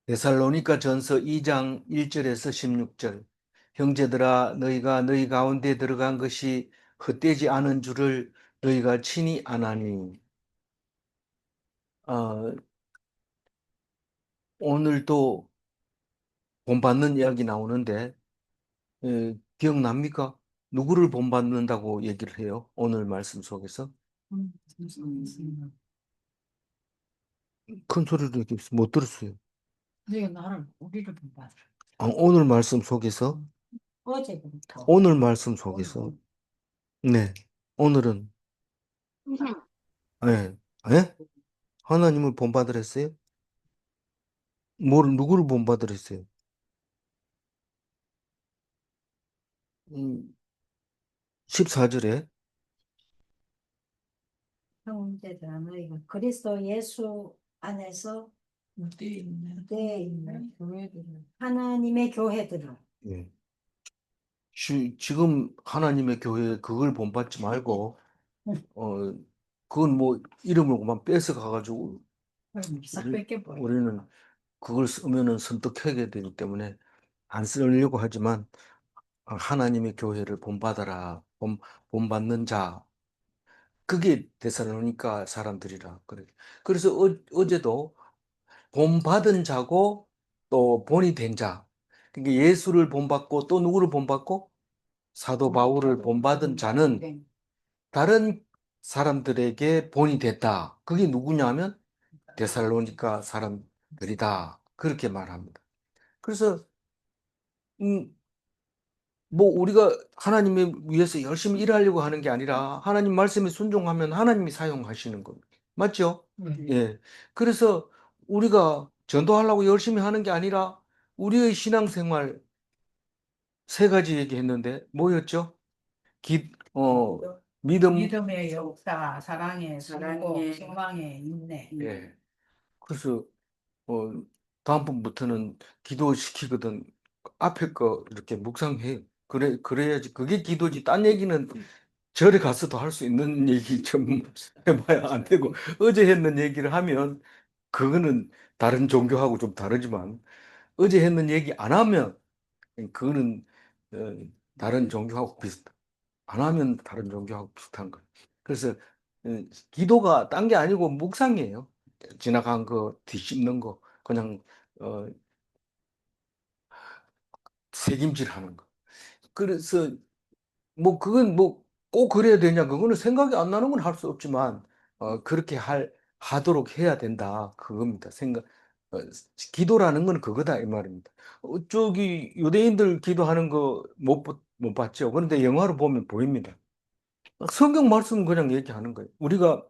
데살로니가 전서 2장 1절에서 16절. 형제들아 너희가 너희 가운데 들어간 것이 헛되지 않은 줄을 너희가 친히 아나니. 어, 오늘도 본받는 이야기 나오는데 기억납니까? 누구를 본받는다고 얘기를 해요? 오늘 말씀 속에서. 음, 음. 큰 소리로 얘기했어요. 못 들었어요. 내가 나를 우리를 본받으라. 오늘 말씀 속에서. 어제부터 오늘 말씀 속에서. 네. 오늘은 네. 예? 하나님을 본받으랬어요? 누구를 본받으랬어요? 14절에 형제들아 너희가 그리스도 예수 안에서 때 있는 교회들을 하나님의 교회들을 지금 하나님의 교회 그걸 본받지 말고 어 그건 뭐 이름을만 뺏어 가가지고 싹 뺏겨버려. 우리는 그걸 쓰면은 선떡하게 되기 때문에 안 쓰려고 하지만 하나님의 교회를 본받아라. 본받는 자. 그게 데살로니가 사람들이라 그래. 그래서 어제도 본받은 자고 또 본이 된 자. 그러니까 예수를 본받고 또 누구를 본받고 사도 바울을 본받은 자는 다른 사람들에게 본이 됐다. 그게 누구냐면 데살로니가 사람들이다. 그렇게 말합니다. 그래서 음, 뭐 우리가 하나님을 위해서 열심히 일하려고 하는 게 아니라 하나님 말씀에 순종하면 하나님이 사용하시는 겁니다. 맞죠? 예. 그래서 우리가 전도하려고 열심히 하는 게 아니라 우리의 신앙생활 세 가지 얘기했는데 뭐였죠? 기, 믿음, 믿음의 역사, 사랑의 사랑의 소망의 인내. 예. 그래서 어, 다음번부터는 기도시키거든 앞에 거 이렇게 묵상해. 그래야지 그게 기도지. 딴 얘기는 절에 가서도 할 수 있는 얘기 좀 해봐야 안 되고 어제 했는 얘기를 하면 그거는 다른 종교하고 좀 다르지만 어제 했는 얘기 안 하면 그거는 어, 다른 종교하고 안 하면 다른 종교하고 비슷한 거예요. 그래서 기도가 딴 게 아니고 묵상이에요. 지나간 거 뒤집는 거 그냥 어, 새김질하는 거. 그래서 뭐 그건 뭐 꼭 그래야 되냐 그거는 생각이 안 나는 건 할 수 없지만 그렇게 하도록 해야 된다 그겁니다. 기도라는 건 그거다 이 말입니다. 저기 유대인들 기도하는 거 못 봤죠. 그런데 영화로 보면 보입니다. 성경 말씀은 그냥 얘기하는 거예요. 우리가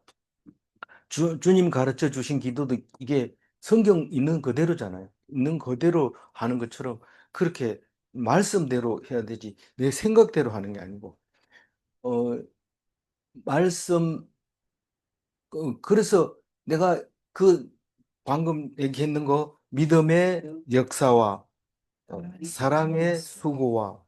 주님 가르쳐 주신 기도도 이게 성경 있는 그대로잖아요. 있는 그대로 하는 것처럼 그렇게 말씀대로 해야 되지 내 생각대로 하는 게 아니고 어 말씀 그래서 내가 그 방금 얘기했는 거 믿음의 역사와 사랑의 수고와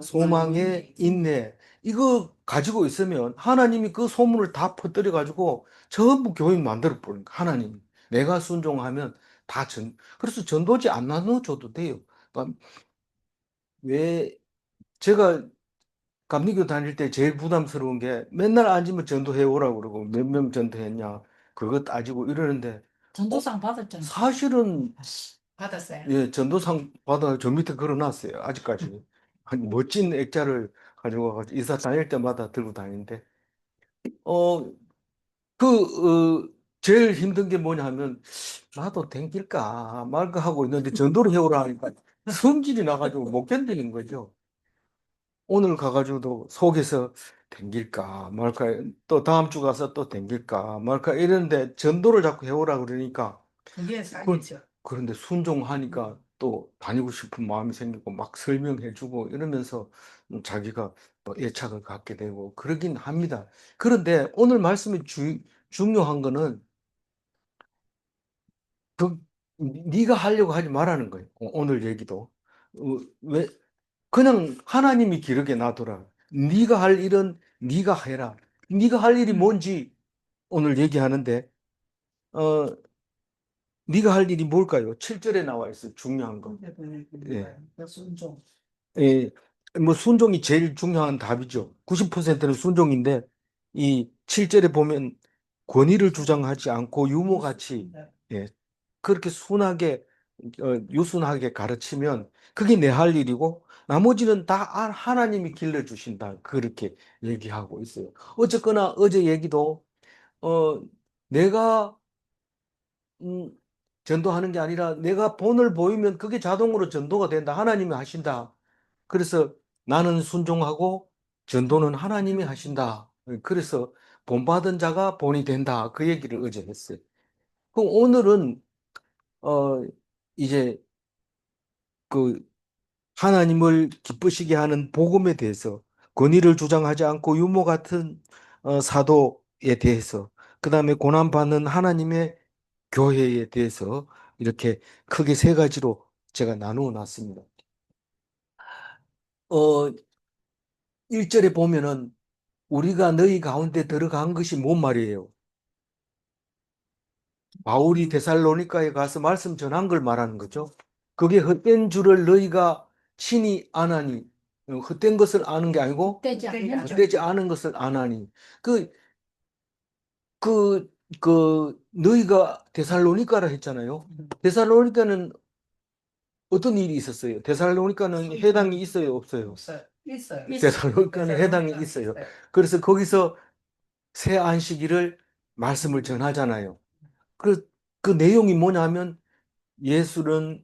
소망의 인내 이거 가지고 있으면 하나님이 그 소문을 다 퍼뜨려 가지고 전부 교인 만들어 버린 거 하나님 내가 순종하면 그래서 전도지 안 나눠줘도 돼요. 그러니까 왜 제가 감리교 다닐 때 제일 부담스러운 게 맨날 앉으면 전도해 오라고 그러고 몇 명 전도했냐 그거 따지고 이러는데 전도상 받았잖아. 사실은 받았어요. 예, 전도상 받아 저 밑에 걸어놨어요. 아직까지. 한 멋진 액자를 가지고 와가지고 이사 다닐 때마다 들고 다니는데, 어, 제일 힘든 게 뭐냐 하면, 나도 댕길까 말까 하고 있는데 전도를 해오라 하니까 성질이 나가지고 못 견디는 거죠. 오늘 가가지고도 속에서 댕길까 말까, 또 다음 주 가서 또 댕길까 말까 이러는데 전도를 자꾸 해오라 그러니까, 그게 사기죠. 그런데 순종하니까 또 다니고 싶은 마음이 생기고 막 설명해주고 이러면서 자기가 또 애착을 갖게 되고 그러긴 합니다. 그런데 오늘 말씀이 중요한 거는 그 네가 하려고 하지 말라는 거예요. 오늘 얘기도 왜 그냥 하나님이 기르게 놔둬라. 네가 할 일은 네가 해라. 네가 할 일이 뭔지 오늘 얘기하는데 어 네가 할 일이 뭘까요? 7절에 나와 있어요. 중요한 거. 예. 순종. 예, 뭐 순종이 제일 중요한 답이죠. 90%는 순종인데 이 7절에 보면 권위를 주장하지 않고 유머같이 예, 그렇게 순하게 유순하게 가르치면 그게 내 할 일이고 나머지는 다 하나님이 길러주신다. 그렇게 얘기하고 있어요. 어쨌거나 어제 얘기도 내가 음, 전도하는 게 아니라 내가 본을 보이면 그게 자동으로 전도가 된다. 하나님이 하신다. 그래서 나는 순종하고 전도는 하나님이 하신다. 그래서 본받은 자가 본이 된다. 그 얘기를 어제 했어요. 그럼 오늘은 어 이제 그 하나님을 기쁘시게 하는 복음에 대해서 권위를 주장하지 않고 유머 같은 사도에 대해서 그다음에 고난받는 하나님의 교회에 대해서 이렇게 크게 세 가지로 제가 나누어 놨습니다. 어 1절에 보면은 우리가 너희 가운데 들어간 것이 뭔 말이에요? 바울이 데살로니가에 가서 말씀 전한 걸 말하는 거죠. 그게 헛된 줄을 너희가 친히 아나니, 헛된 것을 아는 게 아니고 헛되지 않은 것을 아나니. 그, 그, 너희가 데살로니가라 했잖아요. 데살로니가는 어떤 일이 있었어요? 데살로니가는 해당이 있어요, 없어요? 있어요. 데살로니가는 해당이 있어요. 그래서 거기서 새 안식일을 말씀을 전하잖아요. 그 내용이 뭐냐면 예수는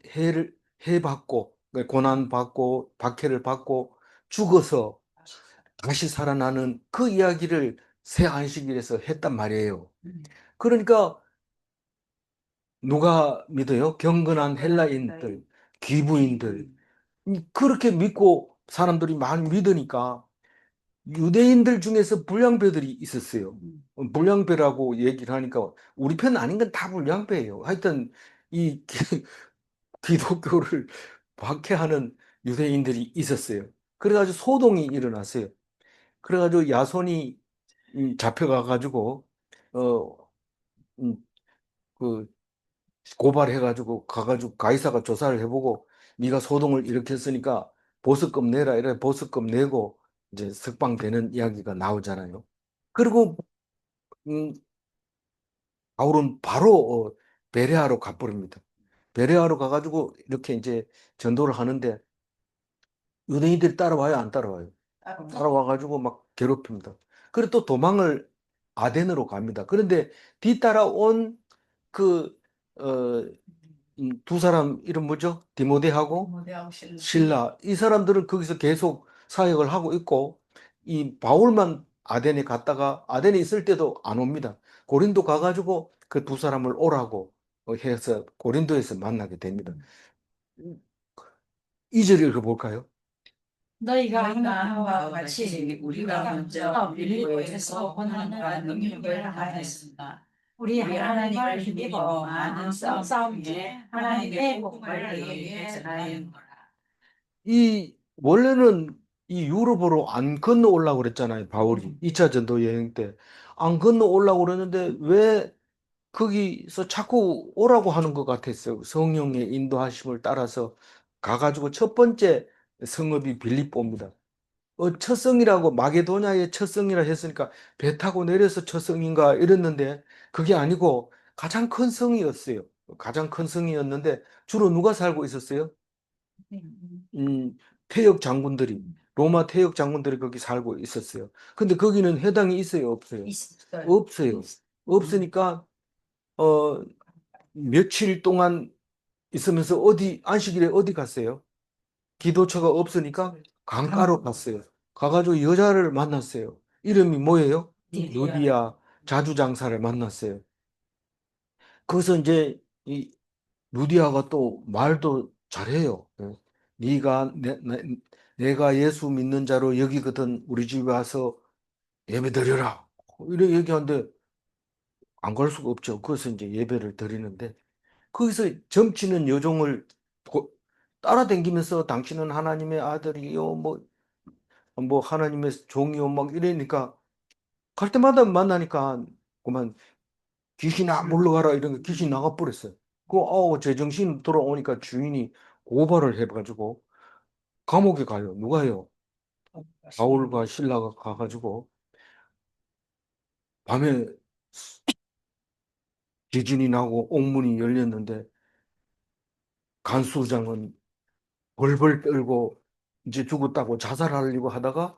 해 받고 고난 받고 박해를 받고 죽어서 다시 살아나는 그 이야기를 새 안식일에서 했단 말이에요. 그러니까 누가 믿어요? 경건한 헬라인들, 귀부인들 그렇게 믿고 사람들이 많이 믿으니까 유대인들 중에서 불량배들이 있었어요. 불량배라고 얘기를 하니까 우리 편 아닌 건 다 불량배예요. 하여튼 이 기독교를 박해하는 유대인들이 있었어요. 그래가지고 소동이 일어났어요. 그래가지고 야손이 잡혀가가지고 어, 음, 그 고발해가지고 가가지고 가이사가 조사를 해보고 네가 소동을 일으켰으니까 보석금 내라 이래 보석금 내고 이제 석방되는 이야기가 나오잖아요. 그리고 음, 바울은 바로 베레아로 가버립니다. 베레아로 가가지고 이렇게 이제 전도를 하는데 유대인들이 따라와요, 안 따라와요? 따라와가지고 막 괴롭힙니다. 그리고 또 도망을 아덴으로 갑니다. 그런데 뒤따라온 그, 어, 두 사람 이름 뭐죠? 디모데하고 실라. 이 사람들은 거기서 계속 사역을 하고 있고, 이 바울만 아덴에 갔다가 아덴에 있을 때도 안 옵니다. 고린도 가가지고 그 두 사람을 오라고 해서 고린도에서 만나게 됩니다. 이 절 읽어볼까요? 너희가 하는 바와 같이 우리가 먼저 빌립보에서 고난과 능력을 당했습니다. 우리 하나님을 힘입어 많은 싸움 중에 하나님의 복음을 너희에게 전하였노라. 이 원래는 이 유럽으로 안 건너 오려고 그랬잖아요. 바울이 2차 전도 여행 때 안 건너 오려고 그랬는데 왜 거기서 자꾸 오라고 하는 것 같았어요. 성령의 인도하심을 따라서 가가지고 첫 번째 성읍이 빌립보입니다. 첫 성이라고 마게도냐의 첫 성이라 했으니까 배 타고 내려서 첫 성인가 이랬는데 그게 아니고 가장 큰 성이었어요. 가장 큰 성이었는데 주로 누가 살고 있었어요? 음, 퇴역 장군들이 로마 퇴역 장군들이 거기 살고 있었어요. 근데 거기는 해당이 있어요, 없어요? 있어요. 없어요. 없으니까 어 며칠 동안 있으면서 어디 안식일에 어디 갔어요? 기도처가 없으니까 강가로 갔어요. 가가지고 여자를 만났어요. 이름이 뭐예요? 루디아 자주장사를 만났어요. 거기서 이제 이 루디아가 또 말도 잘해요. 예. 네가 내가 예수 믿는 자로 여기거든 우리 집에 와서 예배 드려라. 이렇게 얘기하는데 안 갈 수가 없죠. 그래서 이제 예배를 드리는데 거기서 점치는 여종을 따라다니면서 당신은 하나님의 아들이요 뭐 하나님의 종이요 막 이러니까 갈 때마다 만나니까 그만 귀신아 물러가라 이런 거 귀신 나가 버렸어요. 제정신 돌아오니까 주인이 고발을 해가지고 감옥에 가요. 누가 해요? 바울과 실라가 가가지고 밤에 지진이 나고 옥문이 열렸는데 간수장은 벌벌 떨고 이제 죽었다고 자살하려고 하다가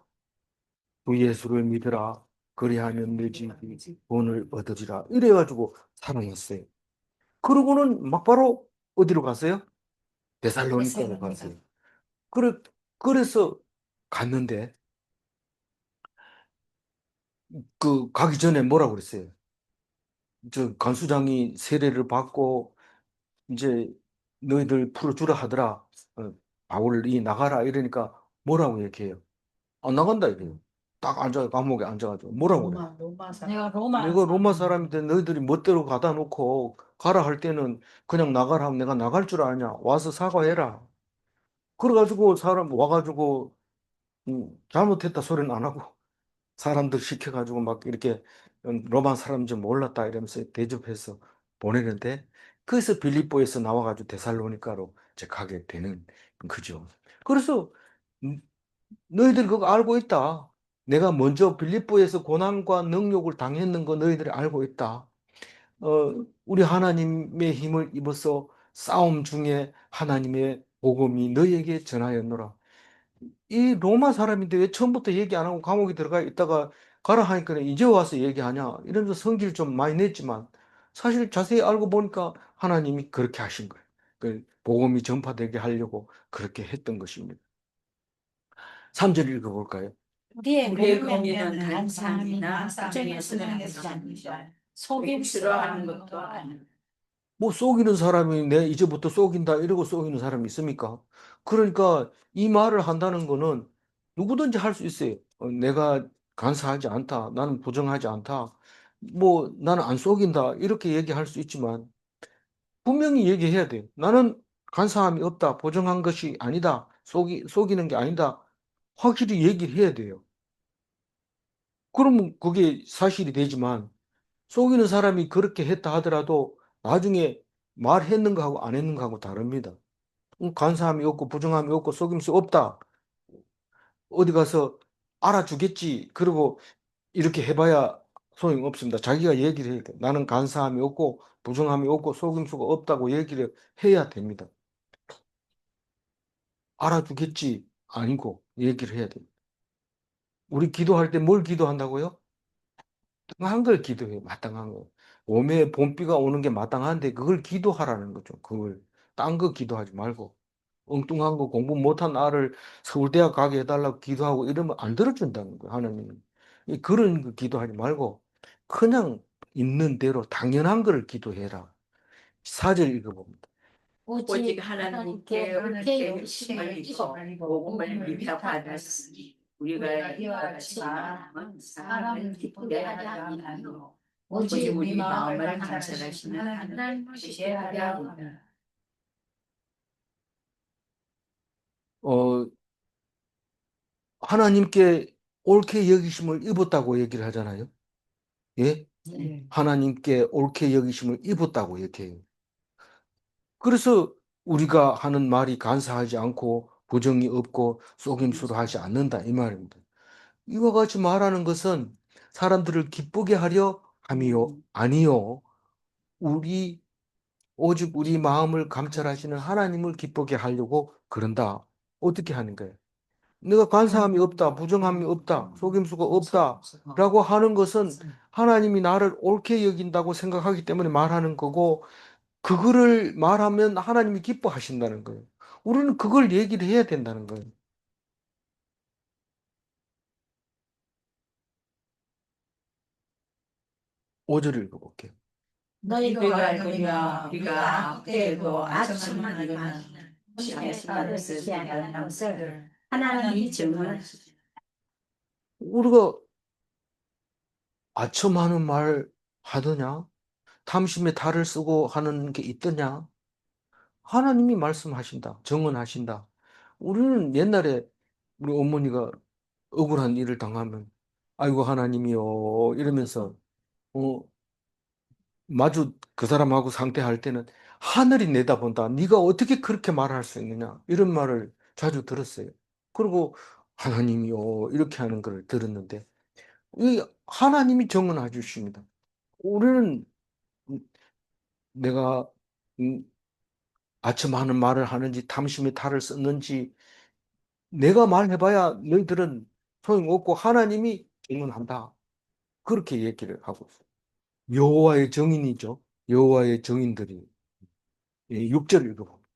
주 예수를 믿으라. 그리하면 내 집이 본을 얻으리라. 이래가지고 살아났어요. 그러고는 막바로 어디로 갔어요? 데살로니가로 갔어요. 그래, 그래서 갔는데 그 가기 전에 뭐라고 그랬어요? 저 간수장이 세례를 받고 이제 너희들 풀어주라 하더라. 바울이 나가라 이러니까 뭐라고 얘기해요? 안 나간다 이래요. 딱 앉아 감옥에 앉아가지고 뭐라고 그래? 로마 내가 로마 사람인데 너희들이 멋대로 가다 놓고 가라 할 때는 그냥 나가라 하면 내가 나갈 줄 아냐? 와서 사과해라. 그래가지고 사람 와가지고 잘못했다 소리는 안 하고 사람들 시켜가지고 막 이렇게 로마 사람인 줄 몰랐다 이러면서 대접해서 보내는데 그래서 빌립보에서 나와가지고 데살로니가로 이제 가게 되는 거죠. 그래서 음, 너희들 그거 알고 있다. 내가 먼저 빌립보에서 고난과 능욕을 당했는 거 너희들이 알고 있다. 우리 하나님의 힘을 입어서 싸움 중에 하나님의 복음이 너희에게 전하였노라. 이 로마 사람인데 왜 처음부터 얘기 안 하고 감옥에 들어가 있다가 가라 하니까 이제 와서 얘기하냐 이러면서 성질 좀 많이 냈지만 사실 자세히 알고 보니까 하나님이 그렇게 하신 거예요. 그 복음이 전파되게 하려고 그렇게 했던 것입니다. 3절 읽어볼까요? 우리의 고민은 간사함이나 걱정에서는 하지 않는다. 속임수로 것도 아니다. 뭐 속이는 사람이 내 이제부터 속인다 이러고 속이는 사람이 있습니까? 그러니까 이 말을 한다는 거는 누구든지 할 수 있어요. 내가 간사하지 않다. 나는 부정하지 않다. 뭐 나는 안 속인다. 이렇게 얘기할 수 있지만 분명히 얘기해야 돼요. 나는 간사함이 없다. 부정한 것이 아니다. 속이는 게 아니다. 확실히 얘기를 해야 돼요. 그러면 그게 사실이 되지만 속이는 사람이 그렇게 했다 하더라도 나중에 말했는 거하고 안 했는 거하고 다릅니다. 간사함이 없고 부정함이 없고 속임수 없다. 어디 가서 알아주겠지. 그리고 이렇게 해봐야 소용없습니다. 자기가 얘기를 해야 돼. 나는 간사함이 없고 부정함이 없고 속임수가 없다고 얘기를 해야 됩니다. 알아주겠지. 아니고 얘기를 해야 돼요. 우리 기도할 때 뭘 기도한다고요? 마땅한 걸 기도해요. 마땅한 거. 몸에 봄비가 오는 게 마땅한데 그걸 기도하라는 거죠. 그걸 딴 거 기도하지 말고 엉뚱한 거 공부 못한 아를 서울대학 가게 해달라고 기도하고 이러면 안 들어준다는 거예요. 하나님은. 그런 거 기도하지 말고 그냥 있는 대로 당연한 걸 기도해라. 4절 읽어봅니다. 오직 하나님께 옳게 여기심을 입어 복음을 미답하였으니 우리가 이와 같이 말하면 사람을 기쁘게 하지 아니하노 오직 우리 마음을 감찰하시는 하나님께 하려 하며 어, 하나님께 옳게 여기심을 입었다고 얘기를 하잖아요. 예? 하나님께 옳게 여기심을 입었다고 얘기해요. 그래서 우리가 하는 말이 간사하지 않고 부정이 없고 속임수로 하지 않는다 이 말입니다. 이와 같이 말하는 것은 사람들을 기쁘게 하려 함이요 아니요 우리 오직 우리 마음을 감찰하시는 하나님을 기쁘게 하려고 그런다. 어떻게 하는 거예요? 내가 간사함이 없다, 부정함이 없다, 속임수가 없다라고 하는 것은 하나님이 나를 옳게 여긴다고 생각하기 때문에 말하는 거고 그거를 말하면 하나님이 기뻐하신다는 거예요. 우리는 그걸 얘기를 해야 된다는 거예요. 5절 읽어볼게요. 너희가 알거니와 우리가 아무때에도 아첨만 이르면 무시해서 받으시지 않는 것을 하나님이 증언하시지 우리가 아첨하는 말 하더냐? 탐심에 탈을 쓰고 하는 게 있더냐? 하나님이 말씀하신다. 증언하신다. 우리는 옛날에 우리 어머니가 억울한 일을 당하면 아이고 하나님이요 이러면서 어, 마주 그 사람하고 상대할 때는 하늘이 내다본다. 네가 어떻게 그렇게 말할 수 있느냐? 이런 말을 자주 들었어요. 그리고 하나님이요 이렇게 하는 걸 들었는데 이 하나님이 정언해 주십니다. 우리는 내가 아첨 하는 말을 하는지 탐심의 탈을 썼는지 내가 말해봐야 너희들은 소용없고 하나님이 정언한다. 그렇게 얘기를 하고 있어요. 여호와의 정인이죠. 여호와의 정인들이 6절 읽어봅니다.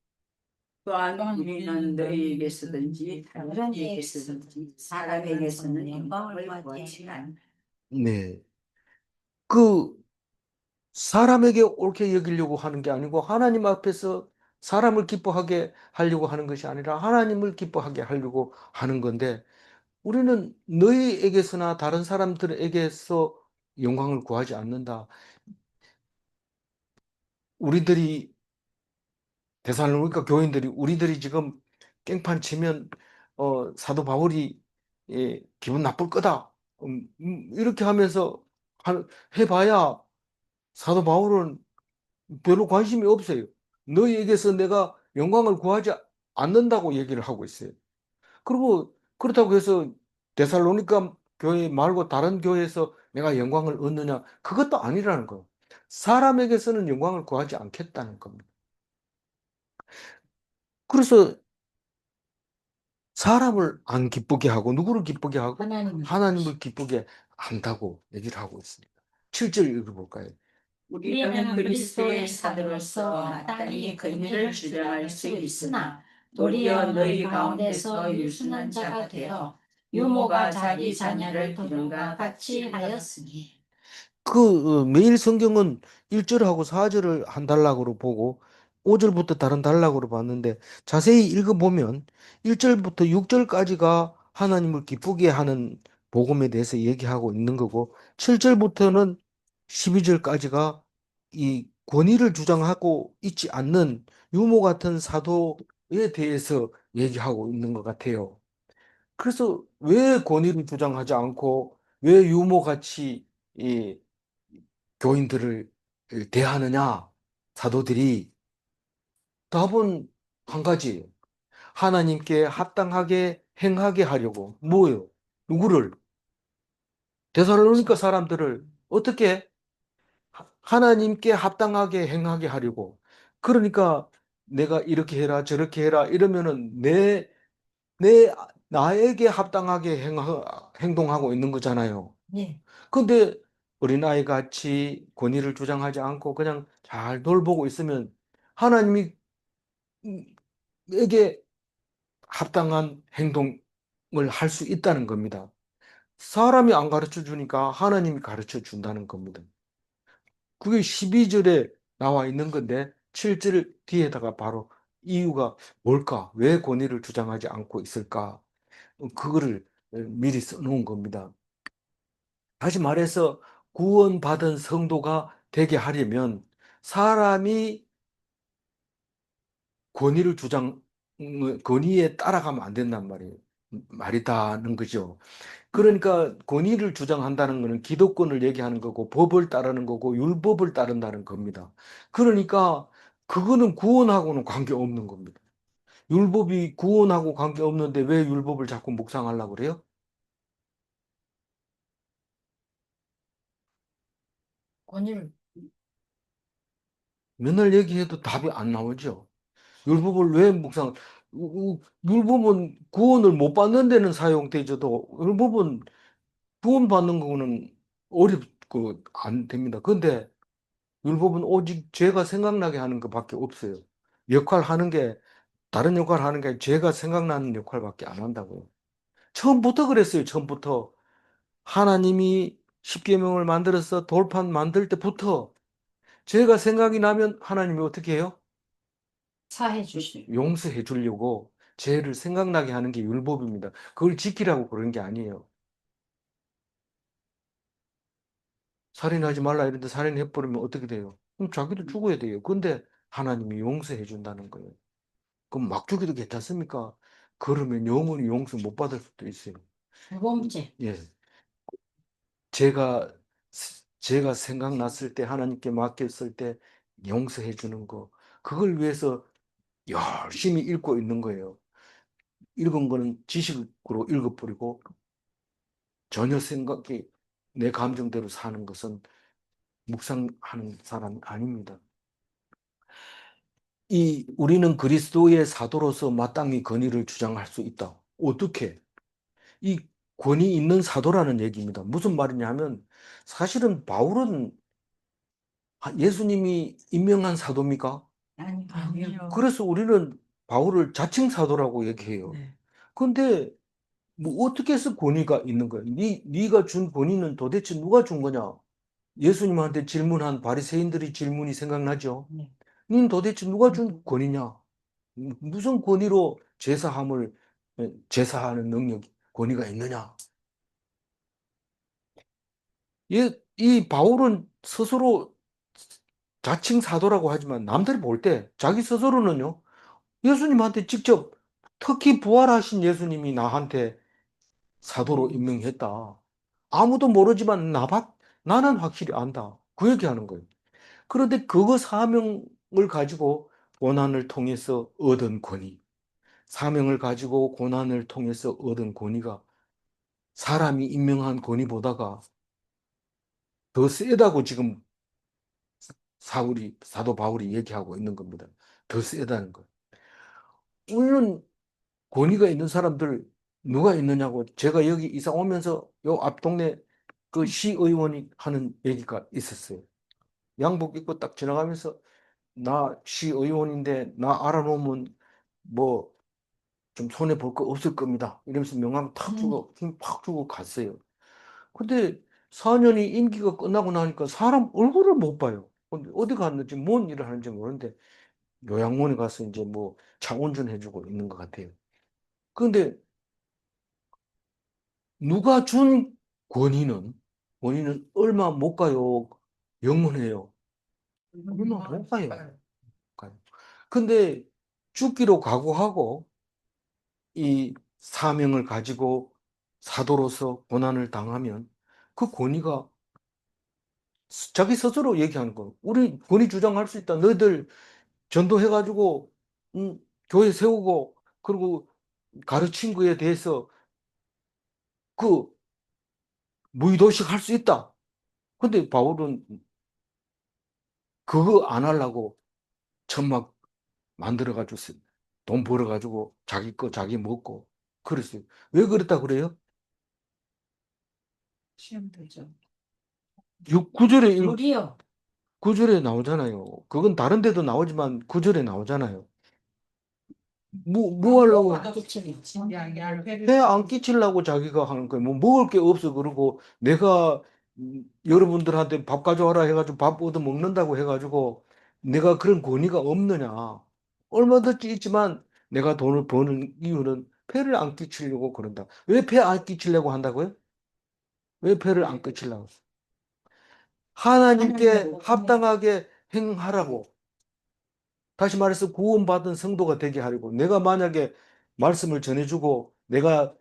또한 우리는 너희에게서든지 다른 이에게서든지 사람에게서는 영광을 구하지 않. 네. 그 사람에게 옳게 여기려고 하는 게 아니고 하나님 앞에서 사람을 기뻐하게 하려고 하는 것이 아니라 하나님을 기뻐하게 하려고 하는 건데 우리는 너희에게서나 다른 사람들에게서 영광을 구하지 않는다. 우리들이 데살로니가 교인들이 우리들이 지금 깽판 치면 사도 바울이 기분 나쁠 거다. 이렇게 하면서 해봐야 사도 바울은 별로 관심이 없어요. 너희에게서 내가 영광을 구하지 않는다고 얘기를 하고 있어요. 그리고 그렇다고 해서 데살로니가 교회 말고 다른 교회에서 내가 영광을 얻느냐? 그것도 아니라는 거예요. 사람에게서는 영광을 구하지 않겠다는 겁니다. 그래서 사람을 안 기쁘게 하고 누구를 기쁘게 하고 하나님을 기쁘게 한다고 얘기를 하고 있습니다. 7절 읽어볼까요? 우리는 그리스도의 사도로서 마땅히 권위를 주장할 수 있으나 도리어 너희 가운데서 유순한 자가 되어 유모가 자기 자녀를 기름과 같이 하였으니. 매일 성경은 1절하고 4절을 한 단락으로 보고 5절부터 다른 단락으로 봤는데 자세히 읽어보면 1절부터 6절까지가 하나님을 기쁘게 하는 복음에 대해서 얘기하고 있는 거고 7절부터는 12절까지가 이 권위를 주장하고 있지 않는 유모 같은 사도에 대해서 얘기하고 있는 것 같아요. 그래서 왜 권위를 주장하지 않고 왜 유모같이 이 교인들을 대하느냐? 사도들이 답은 한 가지예요. 하나님께 합당하게 행하게 하려고. 뭐예요? 누구를? 데살로니가 사람들을 어떻게 하나님께 합당하게 행하게 하려고. 그러니까 내가 이렇게 해라 저렇게 해라 이러면은 내 나에게 합당하게 행동하고 있는 거잖아요. 네. 근데 어린아이 같이 권위를 주장하지 않고 그냥 잘 돌보고 있으면 하나님이 에게 합당한 행동을 할 수 있다는 겁니다. 사람이 안 가르쳐 주니까 하나님이 가르쳐 준다는 겁니다. 그게 12절에 나와 있는 건데 7절 뒤에다가 바로 이유가 뭘까? 왜 권위를 주장하지 않고 있을까? 그거를 미리 써놓은 겁니다. 다시 말해서 구원받은 성도가 되게 하려면 사람이 권위를 주장, 권위에 따라가면 안 된단 말이다는 거죠. 그러니까 권위를 주장한다는 것은 기독권을 얘기하는 거고 법을 따르는 거고 율법을 따른다는 겁니다. 그러니까 그거는 구원하고는 관계없는 겁니다. 율법이 구원하고 관계없는데 왜 율법을 자꾸 묵상하려고 그래요? 권위를. 맨날 얘기해도 답이 안 나오죠. 율법을 왜 율법은 구원을 못 받는 데는 사용되져도 율법은 구원받는 거는 어렵고 안 됩니다. 근데 율법은 오직 죄가 생각나게 하는 것밖에 없어요. 역할 하는 게 다른 역할 하는 게 죄가 생각나는 역할밖에 안 한다고요. 처음부터 그랬어요. 처음부터 하나님이 십계명을 만들어서 돌판 만들 때부터 죄가 생각이 나면 하나님이 어떻게 해요? 사해 주시오. 용서해 주려고 죄를 생각나게 하는 게 율법입니다. 그걸 지키라고 그런 게 아니에요. 살인하지 말라 이런데 살인해버리면 어떻게 돼요? 그럼 자기도 죽어야 돼요. 근데 하나님이 용서해 준다는 거예요. 그럼 막 죽여도 괜찮습니까? 그러면 영원히 용서 못 받을 수도 있어요. 무범죄. 예. 제가 생각났을 때 하나님께 맡겼을 때 용서해 주는 거 그걸 위해서 열심히 읽고 있는 거예요. 읽은 거는 지식으로 읽어버리고 전혀 생각이 내 감정대로 사는 것은 묵상하는 사람이 아닙니다. 우리는 그리스도의 사도로서 마땅히 권위를 주장할 수 있다. 어떻게? 이 권위 있는 사도라는 얘기입니다. 무슨 말이냐면 사실은 바울은 예수님이 임명한 사도입니까? 아니요. 그래서 우리는 바울을 자칭 사도라고 얘기해요. 네. 근데 뭐 어떻게 해서 권위가 있는 거야? 네가 준 권위는 도대체 누가 준 거냐? 예수님한테 질문한 바리새인들의 질문이 생각나죠? 네. 넌 도대체 누가 준 권위냐? 무슨 권위로 제사하는 권위가 있느냐? 이 바울은 스스로 자칭 사도라고 하지만 남들이 볼 때 자기 스스로는요, 예수님한테 직접 특히 부활하신 예수님이 나한테 사도로 임명했다. 아무도 모르지만 나는 확실히 안다. 그 얘기하는 거예요. 그런데 그거 사명을 가지고 고난을 통해서 얻은 권위, 사명을 가지고 고난을 통해서 얻은 권위가 사람이 임명한 권위보다가 더 세다고 지금 사도 바울이 얘기하고 있는 겁니다. 더 세다는 거. 우리는 권위가 있는 사람들 누가 있느냐고 제가 여기 이사 오면서 요 앞 동네 그 시의원이 하는 얘기가 있었어요. 양복 입고 딱 지나가면서 나 시의원인데 나 알아놓으면 뭐 좀 손해 볼 거 없을 겁니다. 이러면서 명함 탁 주고 힘 팍 주고 갔어요. 근데 4년이 임기가 끝나고 나니까 사람 얼굴을 못 봐요. 근데 어디 갔는지 뭔 일을 하는지 모르는데 요양원에 가서 이제 뭐 차 운전해주고 있는 것 같아요. 그런데 누가 준 권위는 얼마 못 가요. 영원해요. 얼마 못 가요. 가요. 근데 죽기로 각오하고 이 사명을 가지고 사도로서 고난을 당하면 그 권위가 자기 스스로 얘기하는 거예요. 우리 권위 주장할 수 있다. 너희들 전도해가지고 교회 세우고 그리고 가르친 거에 대해서 그 무의도식 할 수 있다. 근데 바울은 그거 안 하려고 천막 만들어가지고 돈 벌어가지고 자기 거 자기 먹고 그랬어요. 왜 그랬다 그래요? 시험 되죠. 9절에 우리요. 구절에 나오잖아요. 그건 다른 데도 나오지만 구절에 나오잖아요. 뭐 하려고 배 안 끼치려고 자기가 하는 거예요. 뭐 먹을 게 없어 그러고 내가 여러분들한테 밥 가져와라 해가지고 밥 얻어 먹는다고 해가지고 내가 그런 권위가 없느냐. 얼마든지 있지만 내가 돈을 버는 이유는 폐를 안 끼치려고 그런다. 왜 폐 안 끼치려고 한다고요? 왜 폐를 안 끼치려고? 하나님께 합당하게 행하라고. 다시 말해서 구원받은 성도가 되게 하려고. 내가 만약에 말씀을 전해주고 내가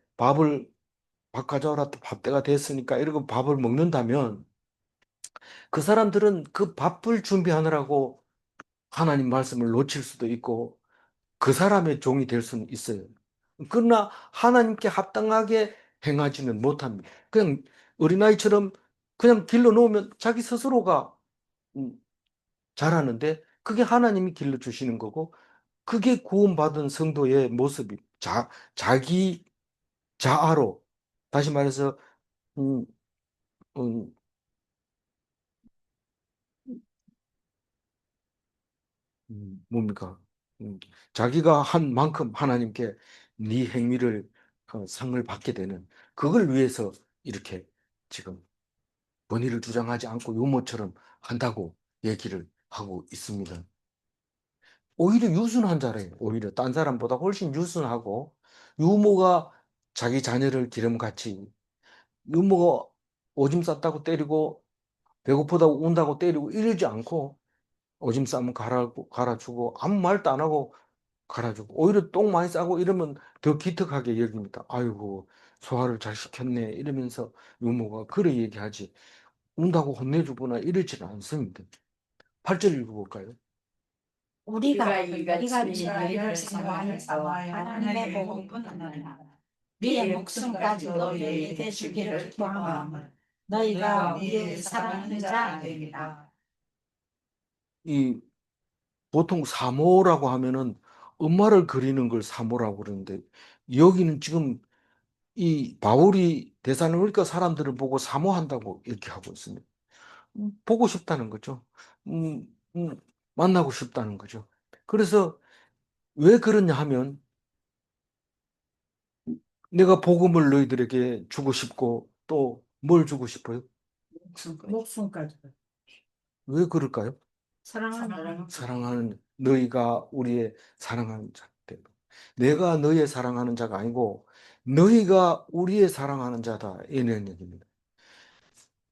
밥 가져와라 밥 때가 됐으니까 이러고 밥을 먹는다면 그 사람들은 그 밥을 준비하느라고 하나님 말씀을 놓칠 수도 있고 그 사람의 종이 될 수는 있어요. 그러나 하나님께 합당하게 행하지는 못합니다. 그냥 어린아이처럼 그냥 길러 놓으면 자기 스스로가 음, 잘하는데 그게 하나님이 길러 주시는 거고 그게 구원받은 성도의 모습이 자기 자아로 다시 말해서 음, 음, 뭡니까? 음, 자기가 한 만큼 하나님께 네 행위를 상을 받게 되는 그걸 위해서 이렇게 지금 권위를 주장하지 않고 유모처럼 한다고 얘기를 하고 있습니다. 오히려 유순한 자래요. 오히려 딴 사람보다 훨씬 유순하고 유모가 자기 자녀를 기름같이 유모가 오줌 쌌다고 때리고 배고프다고 운다고 때리고 이러지 않고 오줌 싸면 갈아주고 아무 말도 안 하고 갈아주고 오히려 똥 많이 싸고 이러면 더 기특하게 여깁니다. 아이고 소화를 잘 시켰네 이러면서 유모가 그래 얘기하지 운다고 혼내주거나 이러지는 않습니다. 8절 읽어볼까요? 우리가 이같이 너희를 사모하여서 하나님의 복음뿐만 우리의 목숨까지도 너희에게 주기를 기뻐하며 너희가 우리의 사랑하는 자 되리라. 이 보통 사모라고 하면은 엄마를 그리는 걸 사모라고 그러는데 여기는 지금 이 바울이 데살로니가 사람들을 보고 사모한다고 이렇게 하고 있습니다. 보고 싶다는 거죠. 음, 음, 만나고 싶다는 거죠. 그래서 왜 그러냐 하면 내가 복음을 너희들에게 주고 싶고 또 뭘 주고 싶어요? 목숨까지. 왜 그럴까요? 사랑하는 사랑하는 너희가 우리의 사랑하는 자 때문에. 내가 너희의 사랑하는 자가 아니고 너희가 우리의 사랑하는 자다 이런 얘기입니다.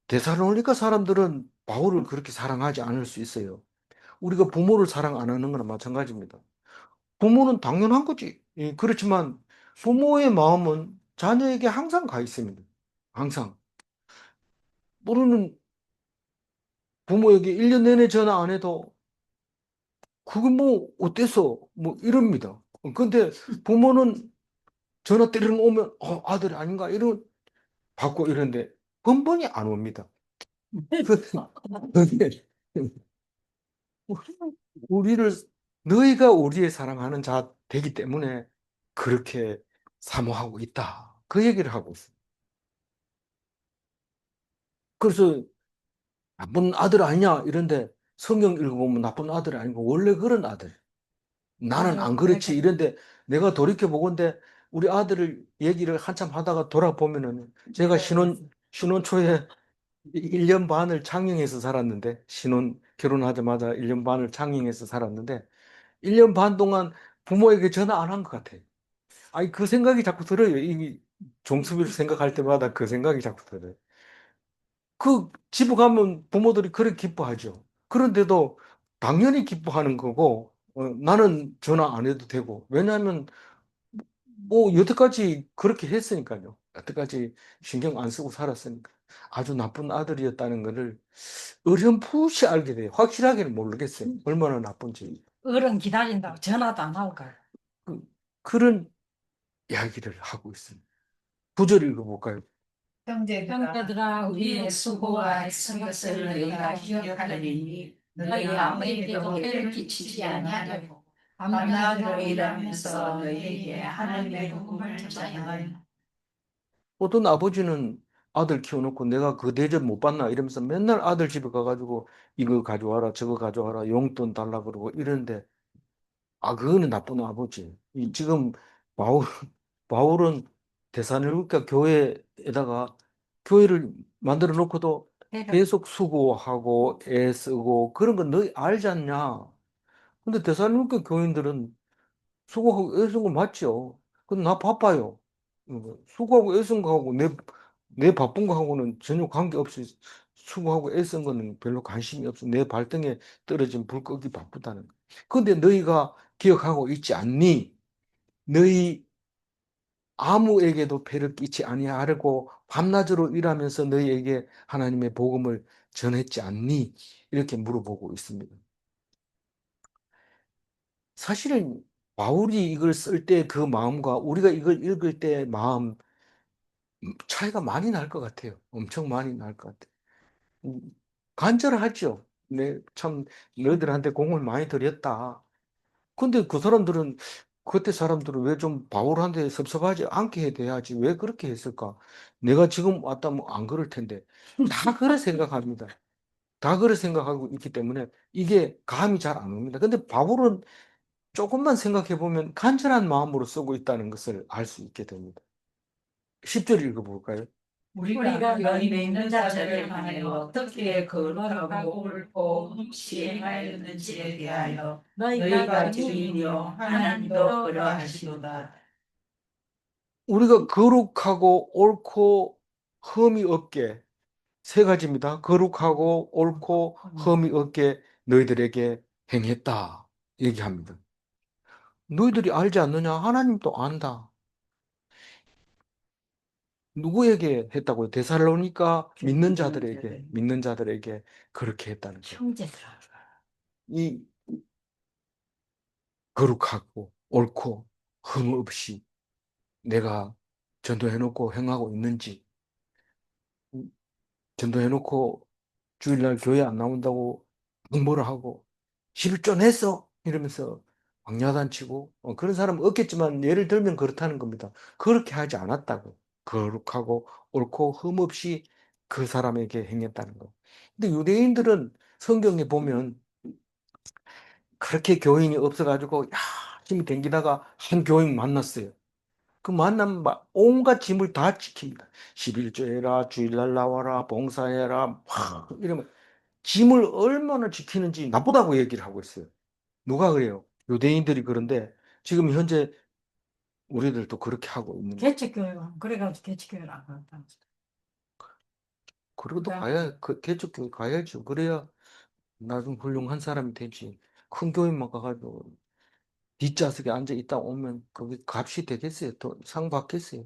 데살로니가 사람들은 바울을 그렇게 사랑하지 않을 수 있어요. 우리가 부모를 사랑 안 하는 거나 마찬가지입니다. 부모는 당연한 거지. 예, 그렇지만 부모의 마음은 자녀에게 항상 가 있습니다. 항상. 모르는 부모에게 1년 내내 전화 안 해도 그게 뭐 어때서 뭐 이럽니다. 근데 부모는 전화 때리는 거 오면 아들이 아닌가 이런 받고 이러는데 번번이 안 옵니다. 근데 우리를 너희가 우리의 사랑하는 자 되기 때문에 그렇게 사모하고 있다. 그 얘기를 하고 있어요. 그래서 나쁜 아들 아니냐 이런데 성경 읽어보면 나쁜 아들이 아니고 원래 그런 아들. 나는 안 그렇지 이런데 내가 돌이켜 보건대 우리 아들을 얘기를 한참 하다가 돌아보면은 제가 신혼 초에 1년 반을 창녕에서 살았는데 결혼하자마자 1년 반을 창녕에서 살았는데 1년 반 동안 부모에게 전화 안 한 것 같아요. 아니 그 생각이 자꾸 들어요. 이 종수비를 생각할 때마다 그 생각이 자꾸 들어요. 그 집에 가면 부모들이 그렇게 기뻐하죠. 그런데도 당연히 기뻐하는 거고 나는 전화 안 해도 되고 왜냐하면 뭐 여태까지 그렇게 했으니까요. 여태까지 신경 안 쓰고 살았으니까 아주 나쁜 아들이었다는 것을 어렴풋이 알게 돼요. 확실하게는 모르겠어요. 얼마나 나쁜지. 어른 기다린다고 전화도 안 하고 가요. 그, 그런 이야기를 하고 있습니다. 구절 읽어볼까요? 형제들아 우리의 수고와 애쓴 것을 너희가 기억하려니 너희 아무에게도 해를 끼치지 아니하려고 밤낮으로 일하면서 너희에게 하나님의 복음을 전하여 어떤 아버지는 아들 키워놓고 내가 그 대접 못 받나 이러면서 맨날 아들 집에 가가지고 이거 가져와라 저거 가져와라 용돈 달라 그러고 이러는데 그거는 나쁜 아버지. 지금 바울, 바울은 데살로니가 교회에다가 교회를 만들어 놓고도 계속 수고하고 애쓰고 그런 건 너희 알지 않냐? 근데 데살로니가 교인들은 수고하고 애쓴 거 맞죠? 근데 나 바빠요. 수고하고 애쓴 거하고 내 바쁜 거하고는 전혀 관계없이 수고하고 애쓴 거는 별로 관심이 없어. 내 발등에 떨어진 불 끄기 바쁘다는 거. 근데 너희가 기억하고 있지 않니? 너희 아무에게도 배를 끼치 아니하려고 밤낮으로 일하면서 너희에게 하나님의 복음을 전했지 않니? 이렇게 물어보고 있습니다. 사실은 바울이 이걸 쓸 때 그 마음과 우리가 이걸 읽을 때 마음 차이가 많이 날 것 같아요. 엄청 많이 날 것 같아요. 음, 간절하죠. 참 너희들한테 공을 많이 들였다. 근데 그 사람들은 그때 사람들은 왜 좀 바울한테 섭섭하지 않게 돼야지 왜 그렇게 했을까? 내가 지금 왔다면 안 그럴 텐데 다 그래 생각합니다. 다 그래 생각하고 있기 때문에 이게 감이 잘 안 옵니다. 근데 바울은 조금만 생각해 보면 간절한 마음으로 쓰고 있다는 것을 알 수 있게 됩니다. 10절 읽어볼까요? 우리가 너희 믿는 자들을 향하여 어떻게 거룩하고 옳고 시행하였는지에 대하여 너희가 증인이요 하나님도 그러하시도다. 우리가 거룩하고 옳고 흠이 없게 세 가지입니다. 거룩하고 옳고 흠이 없게 너희들에게 행했다. 얘기합니다. 너희들이 알지 않느냐? 하나님도 안다. 누구에게 했다고요? 데살로니가 믿는 자들에게 그렇게 했다는 거예요. 형제들. 이 거룩하고 옳고 흠 없이 내가 전도해놓고 행하고 있는지, 전도해놓고 주일날 교회 안 나온다고 공부를 하고 11조 냈어 이러면서 왕야단치고 그런 사람은 없겠지만 예를 들면 그렇다는 겁니다. 그렇게 하지 않았다고. 거룩하고 옳고 흠없이 그 사람에게 행했다는 거. 근데 유대인들은 성경에 보면 그렇게 교인이 없어가지고 열심히 댕기다가 한 교인 만났어요. 그 만나면 막 온갖 짐을 다 지킵니다. 11조 해라, 주일날 나와라, 봉사해라, 막 이러면 짐을 얼마나 지키는지 나쁘다고 얘기를 하고 있어요. 누가 그래요? 유대인들이 그런데 지금 현재 우리들도 그렇게 하고 있는 거예요. 개척교회가 그래가지고 개척교회를 안 갔다. 그래도 가야, 그 개척교회 가야죠. 그래야 나중 훌륭한 사람이 되지. 큰 교회만 가가지고 뒷좌석에 앉아 있다 오면 그게 값이 되겠어요? 더 상 받겠어요?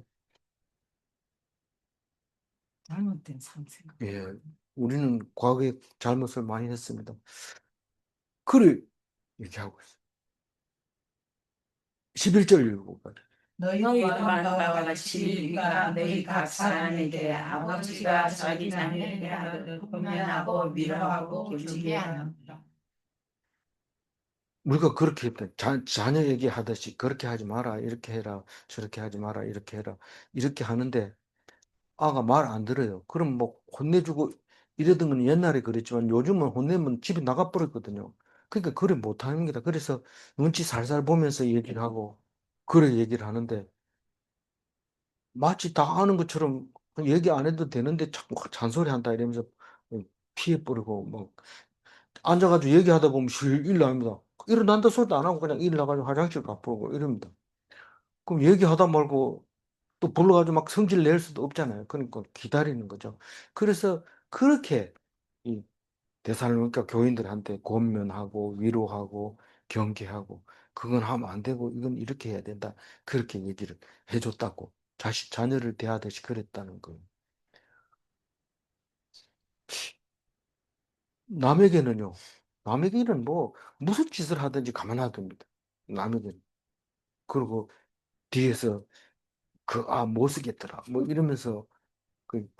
잘못된 상생. 예. 우리는 과거에 잘못을 많이 했습니다. 그래, 이렇게 하고 있어요. 11절 읽어봐요. 너희 또한 바와 같이 네가 너희 각 사람에게 아버지가 자기 자녀에게 하듯 권면하고 위로하고 교육해 하는구나. 우리가 그렇게 했다. 자녀에게 하듯이 그렇게 하지 마라, 이렇게 해라, 저렇게 하지 마라, 이렇게 해라. 이렇게 하는데 아가 말 안 들어요. 그럼 뭐 혼내주고 이러던 건 옛날에 그랬지만 요즘은 혼내면 집에 나가버렸거든요. 그러니까 그래 못하는 게다. 그래서 눈치 살살 보면서 얘기를 하고 그래 얘기를 하는데 마치 다 아는 것처럼 얘기 안 해도 되는데 자꾸 잔소리한다 이러면서 피해버리고 막 앉아가지고 얘기하다 보면 실 일납니다. 일어난다 소리도 안 하고 그냥 일나가지고 화장실 가버리고 이럽니다. 그럼 얘기하다 말고 또 불러가지고 막 성질 낼 수도 없잖아요. 그러니까 기다리는 거죠. 그래서 그렇게 이 데살로니가 교인들한테 권면하고 위로하고 경계하고 그건 하면 안 되고 이건 이렇게 해야 된다. 그렇게 얘기를 해줬다고. 자녀를 대하듯이 그랬다는 거예요. 남에게는요. 남에게는 뭐 무슨 짓을 하든지 가만 안 둡니다. 남에게는. 그리고 뒤에서 못 쓰겠더라. 뭐 이러면서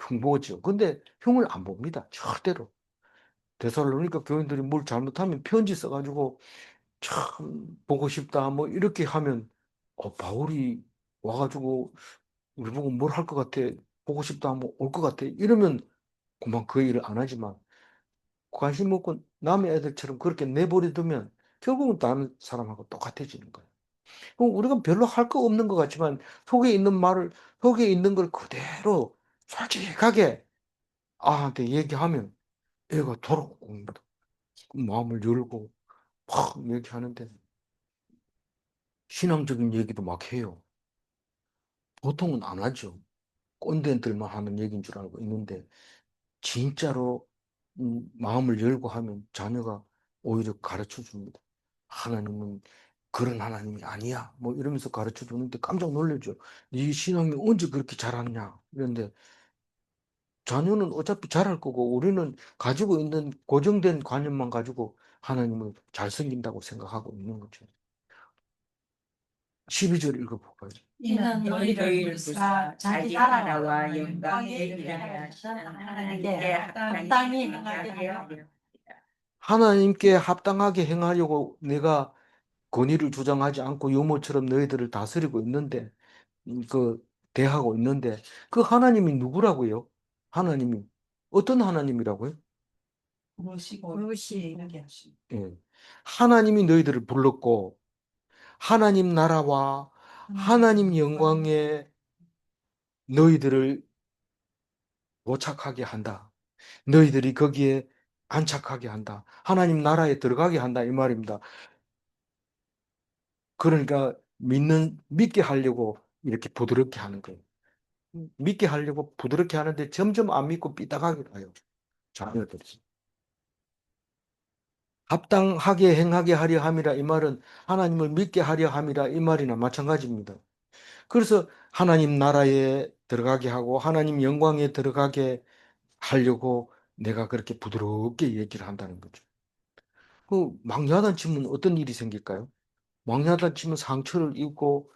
흉보죠. 근데 흉을 안 봅니다. 절대로. 데살로니가 교인들이 뭘 잘못하면 편지 써가지고 참 보고 싶다. 뭐 이렇게 하면 바울이 와가지고 우리 보고 뭘 할 것 같아. 보고 싶다. 뭐 올 것 같아. 이러면 그만 그 일을 안 하지만 관심 없고 남의 애들처럼 그렇게 내버려두면 결국은 다른 사람하고 똑같아지는 거예요. 그럼 우리가 별로 할 거 없는 것 같지만 속에 있는 걸 그대로 솔직하게 아한테 얘기하면 애가 돌아옵니다. 마음을 열고 막 얘기하는데 신앙적인 얘기도 막 해요. 보통은 안 하죠. 꼰대들만 하는 얘기인 줄 알고 있는데 진짜로 마음을 열고 하면 자녀가 오히려 가르쳐 줍니다. 하나님은 그런 하나님이 아니야. 뭐 이러면서 가르쳐 주는데 깜짝 놀라죠. 네 신앙이 언제 그렇게 잘하냐. 이런데 자녀는 어차피 잘할 거고 우리는 가지고 있는 고정된 관념만 가지고 하나님을 잘 섬긴다고 생각하고 있는 거죠. 12절 읽어볼까요? 이는 너희를 불사 자기 나라와 영광에 이르게 하시는 하나님께 합당히 행하게 하려. 하나님께 합당하게 행하려고 내가 권위를 주장하지 않고 유모처럼 너희들을 다스리고 있는데, 대하고 있는데, 그 하나님이 누구라고요? 하나님이. 어떤 하나님이라고요? 그것이 이르게 하시고. 예. 하나님이 너희들을 불렀고, 하나님 나라와 하나님 영광에 너희들을 도착하게 한다. 너희들이 거기에 안착하게 한다. 하나님 나라에 들어가게 한다. 이 말입니다. 그러니까 믿게 하려고 이렇게 부드럽게 하는 거예요. 믿게 하려고 부드럽게 하는데 점점 안 믿고 삐딱하게 가요. 자녀들이. 합당하게 행하게 하려 함이라 이 말은 하나님을 믿게 하려 함이라 이 말이나 마찬가지입니다. 그래서 하나님 나라에 들어가게 하고 하나님 영광에 들어가게 하려고 내가 그렇게 부드럽게 얘기를 한다는 거죠. 그 망연한 질문 어떤 일이 생길까요? 망냐다 치면 상처를 입고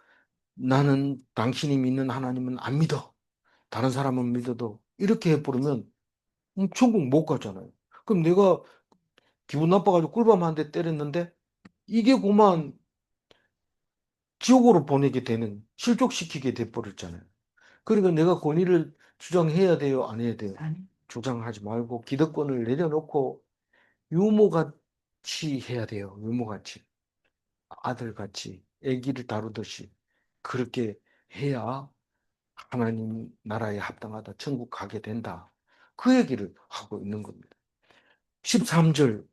나는 당신이 믿는 하나님은 안 믿어. 다른 사람은 믿어도 이렇게 해버리면 천국 못 가잖아요. 그럼 내가 기분 나빠가지고 꿀밤 한 대 때렸는데 이게 그만 지옥으로 보내게 되는, 실족시키게 돼버렸잖아요. 그러니까 내가 권위를 주장해야 돼요, 안 해야 돼요? 주장하지 말고 기득권을 내려놓고 유모같이 해야 돼요. 유모같이. 아들같이 아기를 다루듯이 그렇게 해야 하나님 나라에 합당하다. 천국 가게 된다. 그 얘기를 하고 있는 겁니다. 13절.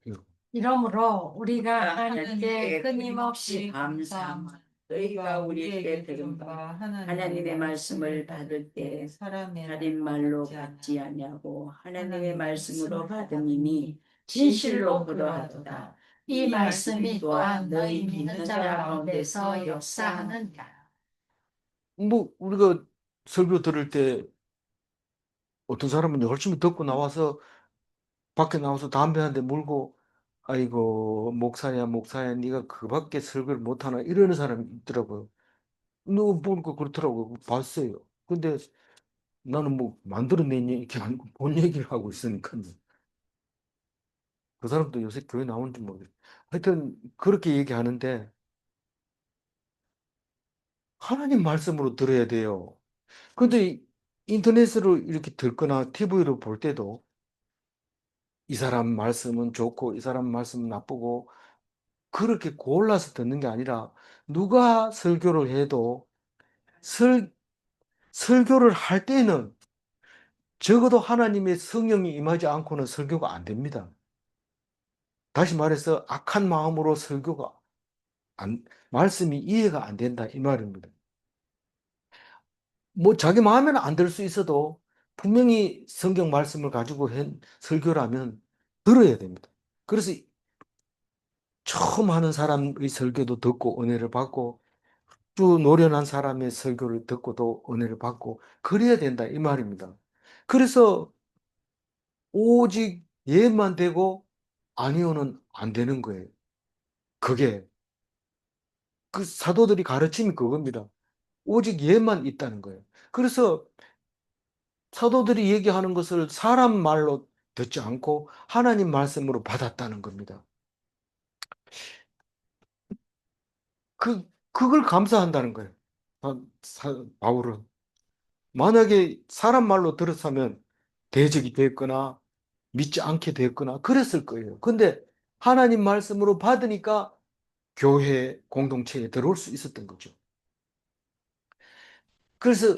이러므로 우리가 하나님께 하나님께 끊임없이 끊임없이 감사함. 감사함. 너희가 우리에게 들은 바 하나님의 말씀을 받을 때 다른 말로 받지 아니하고 하나님의 말씀으로 받음이니 진실로 그러하도다. 이 말씀이 또한 너희 믿는 자 가운데서 역사하느니라. 뭐 우리가 설교 들을 때 어떤 사람은 열심히 듣고 나와서 밖에 나와서 담배 한 대 물고 아이고 목사야 목사야 네가 그밖에 설교를 못하나 이러는 사람이 있더라고요. 너 보니까 그렇더라고요. 봤어요. 근데 나는 뭐 만들어낸 얘기 아니고 본 얘기를 하고 있으니까요. 그 사람도 요새 교회 나오는지 모르겠어요. 하여튼 그렇게 얘기하는데 하나님 말씀으로 들어야 돼요. 근데 인터넷으로 이렇게 듣거나 TV로 볼 때도 이 사람 말씀은 좋고 이 사람 말씀은 나쁘고 그렇게 골라서 듣는 게 아니라 누가 설교를 해도 설교를 할 때는 적어도 하나님의 성령이 임하지 않고는 설교가 안 됩니다. 다시 말해서 악한 마음으로 설교가 말씀이 이해가 안 된다 이 말입니다. 뭐 자기 마음에는 안 들 수 있어도 분명히 성경 말씀을 가지고 한 설교라면 들어야 됩니다. 그래서 처음 하는 사람의 설교도 듣고 은혜를 받고 쭉 노련한 사람의 설교를 듣고도 은혜를 받고 그래야 된다 이 말입니다. 그래서 오직 예만 되고 아니오는 안 되는 거예요. 그게 그 사도들이 가르침이 그겁니다. 오직 예만 있다는 거예요. 그래서 사도들이 얘기하는 것을 사람 말로 듣지 않고 하나님 말씀으로 받았다는 겁니다. 그걸 감사한다는 거예요. 바울은. 만약에 사람 말로 들었으면 대적이 됐거나 믿지 않게 됐거나 그랬을 거예요. 근데 하나님 말씀으로 받으니까 교회 공동체에 들어올 수 있었던 거죠. 그래서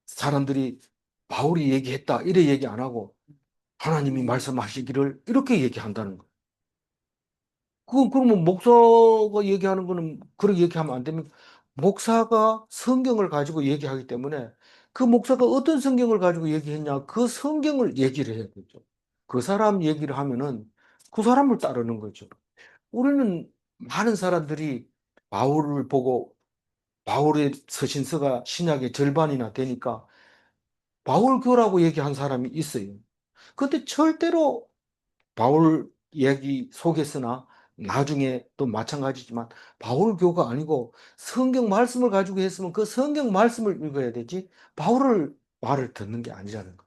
사람들이 바울이 얘기했다 이래 얘기 안 하고 하나님이 말씀하시기를 이렇게 얘기한다는 거예요. 그러면 목사가 얘기하는 거는 그렇게 얘기하면 안 됩니까? 목사가 성경을 가지고 얘기하기 때문에 그 목사가 어떤 성경을 가지고 얘기했냐, 그 성경을 얘기를 해야 되죠. 그 사람 얘기를 하면은 그 사람을 따르는 거죠. 우리는 많은 사람들이 바울을 보고 바울의 서신서가 신약의 절반이나 되니까 바울교라고 얘기한 사람이 있어요. 근데 절대로 바울 이야기 속에서나 나중에 또 마찬가지지만 바울교가 아니고 성경 말씀을 가지고 했으면 그 성경 말씀을 읽어야 되지 바울을 말을 듣는 게 아니라는 거.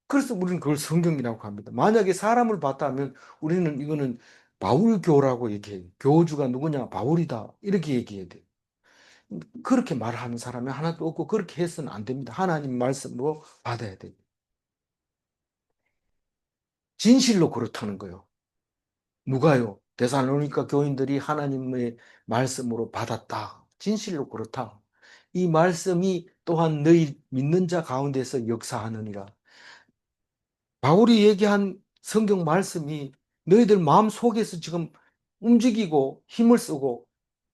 그래서 우리는 그걸 성경이라고 합니다. 만약에 사람을 봤다 하면 우리는 이거는 바울교라고 얘기해요. 교주가 누구냐? 바울이다. 이렇게 얘기해야 돼요. 그렇게 말하는 사람이 하나도 없고 그렇게 해서는 안 됩니다. 하나님 말씀으로 받아야 돼요. 진실로 그렇다는 거예요. 누가요? 데살로니가 교인들이 하나님의 말씀으로 받았다. 진실로 그렇다. 이 말씀이 또한 너희 믿는 자 가운데서 역사하느니라. 바울이 얘기한 성경 말씀이 너희들 마음 속에서 지금 움직이고 힘을 쓰고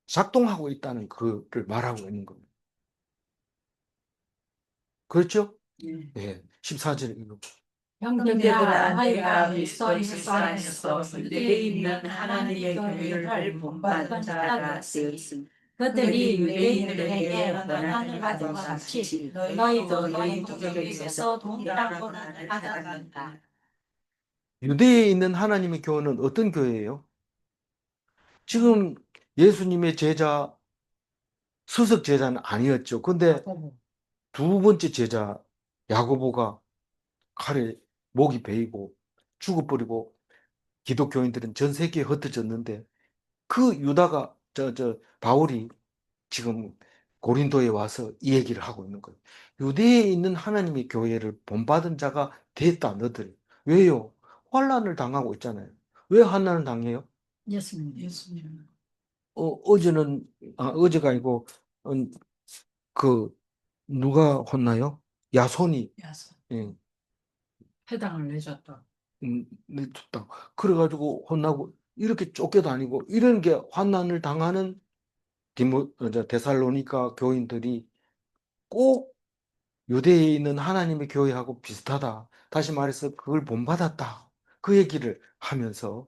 작동하고 있다는 그를 말하고 있는 겁니다. 그렇죠? 네. 14절 읽어. 형제들아, 너희가 그리스도 그리스도 안에서 유대에 있는 하나님의 교회를 본받은 자가 되었으니 그들이 유대인들에게 원한을 받은 것 같이 너희도 너희 목적에서 동일한 고난을 받아간다. 유대에 있는 하나님의 교회는 어떤 교회예요? 지금 예수님의 제자, 수석 제자는 아니었죠. 근데 두 번째 제자 야고보가 칼에 목이 베이고 죽어버리고 기독교인들은 전 세계에 흩어졌는데 그 유다가 바울이 지금 고린도에 와서 이 얘기를 하고 있는 거예요. 유대에 있는 하나님의 교회를 본받은 자가 됐다 너들. 왜요? 환난을 당하고 있잖아요. 왜 환난을 당해요? 예수님. 어제는 어제가 아니고 그 누가 혼나요? 야손이 예, 해당을 내줬다. 냈다. 그래가지고 혼나고 이렇게 쫓겨다니고 이런 게 환난을 당하는 데살로니가 교인들이 꼭 유대에 있는 하나님의 교회하고 비슷하다. 다시 말해서 그걸 본받았다. 그 얘기를 하면서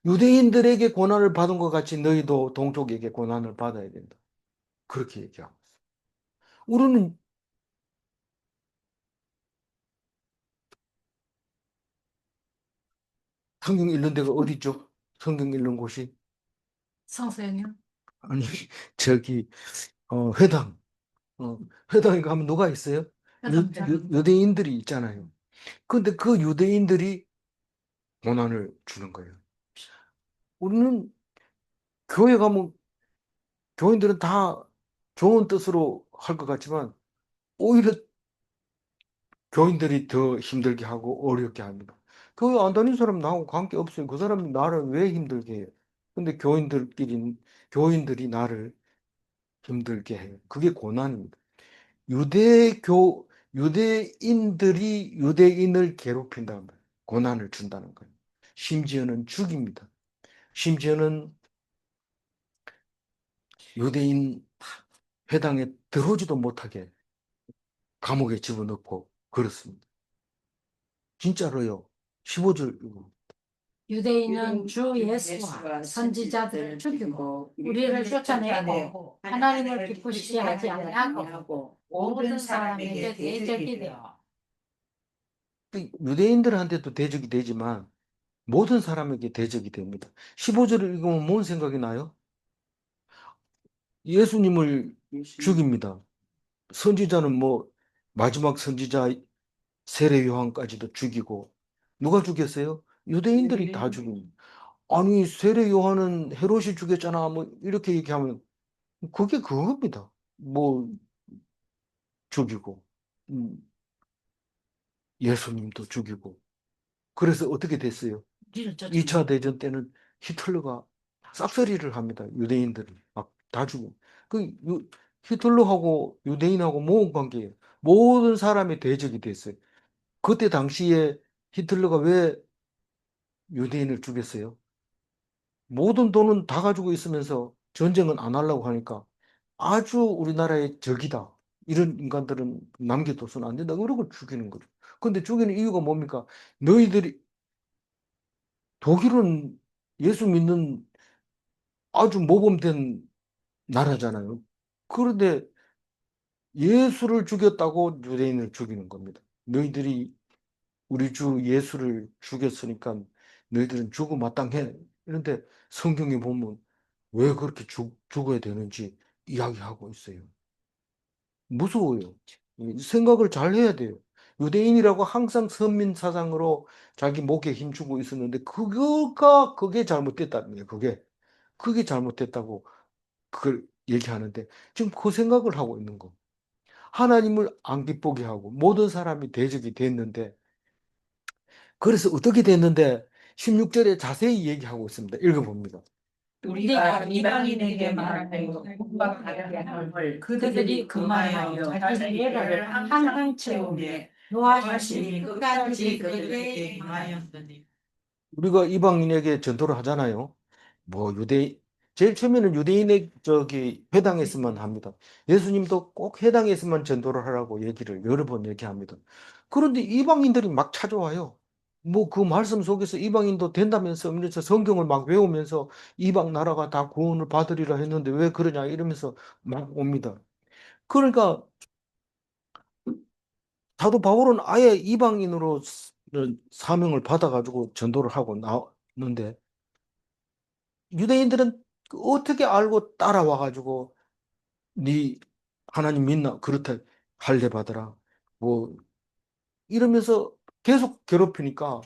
유대인들에게 고난을 받은 것 같이 너희도 동족에게 고난을 받아야 된다. 그렇게 얘기하고 있어요. 우리는 성경 읽는 데가 어디 있죠? 성경 읽는 곳이 성서에요? 아니 저기 회당 회당에 가면 누가 있어요? 유대인들이 있잖아요. 근데 그 유대인들이 고난을 주는 거예요. 우리는 교회 가면 교인들은 다 좋은 뜻으로 할 것 같지만 오히려 교인들이 더 힘들게 하고 어렵게 합니다. 교회 안 다니는 사람 나하고 관계 없어요. 그 사람이 나를 왜 힘들게 해요? 근데 교인들이 나를 힘들게 해요. 그게 고난입니다. 유대인들이 유대인을 괴롭힌다는 거예요. 고난을 준다는 거예요. 심지어는 죽입니다. 심지어는 유대인 회당에 들어오지도 못하게 감옥에 집어넣고 그렇습니다. 진짜로요. 15절 유대인은 주 예수와 선지자들을 죽이고 우리를 쫓아내고 하나님을 기쁘시게 하지 아니하고 모든 사람에게 대적이 되어 유대인들한테도 대적이 되지만 모든 사람에게 대적이 됩니다. 15절을 읽으면 뭔 생각이 나요? 예수님을 죽입니다. 선지자는 뭐 마지막 선지자 세례 요한까지도 죽이고 누가 죽였어요? 유대인들이 다 죽입니다. 아니 세례 요한은 헤롯이 죽였잖아. 뭐 이렇게 얘기하면 그게 그겁니다. 뭐 죽이고 음, 예수님도 죽이고 그래서 어떻게 됐어요? 우리를 쫓아 2차 대전 때는 히틀러가 싹쓸이를 합니다. 유대인들을 막 다 죽고 히틀러하고 유대인하고 모은 관계예요. 모든 사람이 대적이 됐어요. 그때 당시에 히틀러가 왜 유대인을 죽였어요? 모든 돈은 다 가지고 있으면서 전쟁은 안 하려고 하니까 아주 우리나라의 적이다. 이런 인간들은 남겨둬서는 안 된다. 그러고 죽이는 거죠. 근데 죽이는 이유가 뭡니까? 너희들이 독일은 예수 믿는 아주 모범된 나라잖아요. 그런데 예수를 죽였다고 유대인을 죽이는 겁니다. 너희들이 우리 주 예수를 죽였으니까 너희들은 죽어 마땅해. 그런데 성경에 보면 왜 그렇게 죽어야 되는지 이야기하고 있어요. 무서워요. 생각을 잘 해야 돼요. 유대인이라고 항상 선민 사상으로 자기 목에 힘주고 있었는데 그게 잘못됐다는 거예요. 그게 잘못됐다고 그걸 얘기하는데 지금 그 생각을 하고 있는 거. 하나님을 안 기쁘게 하고 모든 사람이 대적이 됐는데 그래서 어떻게 됐는데 16절에 자세히 얘기하고 있습니다. 읽어봅니다. 우리가 이방인에게 말하여 복과 가게 함을 그들이 금하여 자기 예를 항상 채우며 노하심이 끝까지 그들에게 임하였더니 우리가 이방인에게 전도를 하잖아요. 뭐 제일 처음에는 유대인의 회당에서만 합니다. 예수님도 꼭 회당에서만 전도를 하라고 얘기를 여러 번 얘기합니다. 그런데 이방인들이 막 찾아와요. 뭐 그 말씀 속에서 이방인도 된다면서 이러면서 성경을 막 외우면서 이방 나라가 다 구원을 받으리라 했는데 왜 그러냐 이러면서 막 옵니다. 그러니까 사도 바울은 아예 이방인으로 사명을 받아가지고 전도를 하고 나오는데 유대인들은 어떻게 알고 따라와가지고 네 하나님 믿나? 그렇다 할례 받으라. 뭐 이러면서 계속 괴롭히니까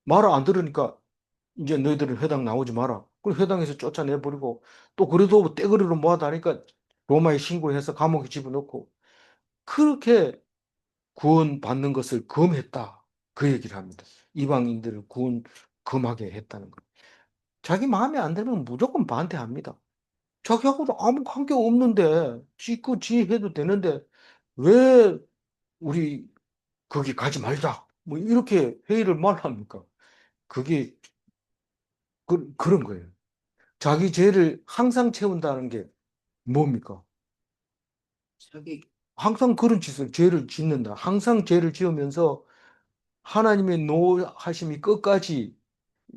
말을 안 들으니까 이제 너희들은 회당 나오지 마라. 그럼 회당에서 쫓아내버리고 또 그래도 뭐 떼거리로 모아다니까 로마에 신고해서 감옥에 집어넣고 그렇게 구원받는 것을 금했다. 그 얘기를 합니다. 이방인들을 구원 금하게 했다는 거. 자기 마음에 안 들면 무조건 반대합니다. 자기하고도 아무 관계 없는데 지 해도 되는데 왜 우리 거기 가지 말자. 뭐 이렇게 회의를 말합니까? 그게 그런 거예요. 자기 죄를 항상 채운다는 게 뭡니까? 저기 항상 그런 죄를 짓는다. 항상 죄를 지으면서 하나님의 노하심이 끝까지,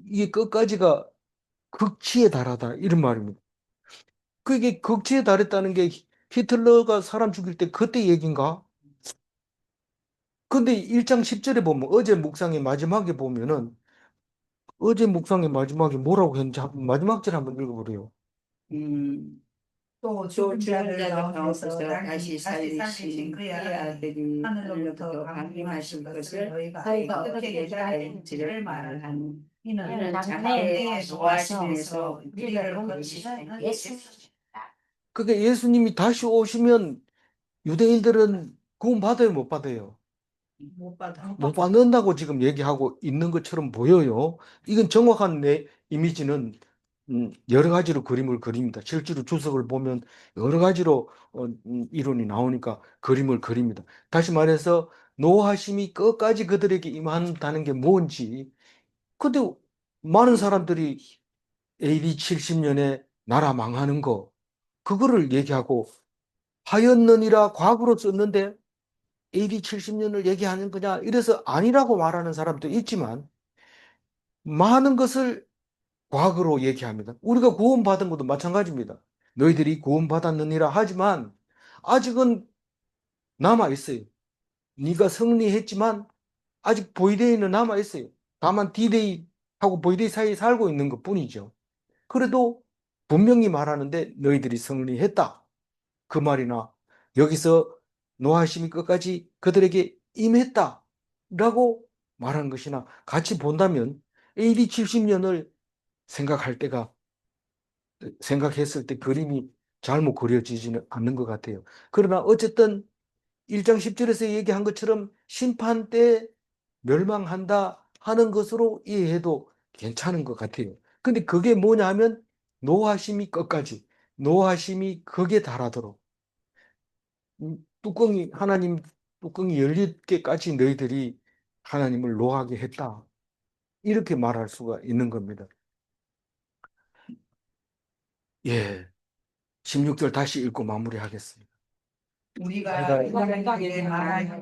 이게 끝까지가 극치에 달하다. 이런 말입니다. 그게 극치에 달했다는 게 히틀러가 사람 죽일 때 그때 얘기인가? 근데 1장 10절에 보면 어제 묵상의 마지막에 보면은 어제 묵상의 마지막에 뭐라고 했는지 마지막 절 한번 읽어보래요. 음, 또 또 죽은 죽은 자를 자를 가운데서 가운데서 다시 다시 살리신 그의 그의 아들이 아들이 하늘로부터 하늘로부터 강림하신 강림하신 것을 것을 너희가 어떻게 어떻게 기다린지를 기다린지를 말하니 말하니 이는 이는 장래에 장래에 노하심에서 노하심에서 우리를 우리를 건지시는 건지시는 예수님이다. 그게 예수님이 다시 오시면 유대인들은 구원 받아요, 못 받아요? 못 받아. 못 받는다고 지금 얘기하고 있는 것처럼 보여요. 이건 정확한 내 이미지는 여러 가지로 그림을 그립니다. 실제로 주석을 보면 여러 가지로 이론이 나오니까 그림을 그립니다. 다시 말해서 노하심이 끝까지 그들에게 임한다는 게 뭔지. 근데 많은 사람들이 AD 70년에 나라 망하는 거 그거를 얘기하고 하였느니라 과거로 썼는데 AD 70년을 얘기하는 거냐? 이래서 아니라고 말하는 사람도 있지만 많은 것을 과거로 얘기합니다. 우리가 구원받은 것도 마찬가지입니다. 너희들이 구원받았느니라 하지만 아직은 남아 있어요. 네가 승리했지만 아직 보이데이는 남아 있어요. 다만 디데이하고 보이데이 사이에 살고 있는 것뿐이죠. 그래도 분명히 말하는데 너희들이 승리했다. 그 말이나 여기서 노하심이 끝까지 그들에게 임했다. 라고 말하는 것이나 같이 본다면 AD 70년을 생각할 때가 생각했을 때 그림이 잘못 그려지지는 않는 것 같아요. 그러나 어쨌든 1장 10절에서 얘기한 것처럼 심판 때 멸망한다 하는 것으로 이해해도 괜찮은 것 같아요. 근데 그게 뭐냐 하면 노하심이 끝까지, 노하심이 극에 달하도록 하나님 뚜껑이 열릴 때까지 너희들이 하나님을 노하게 했다. 이렇게 말할 수가 있는 겁니다. 예. 16절 다시 읽고 마무리하겠습니다. 우리가 우리가 이방인에게 말하는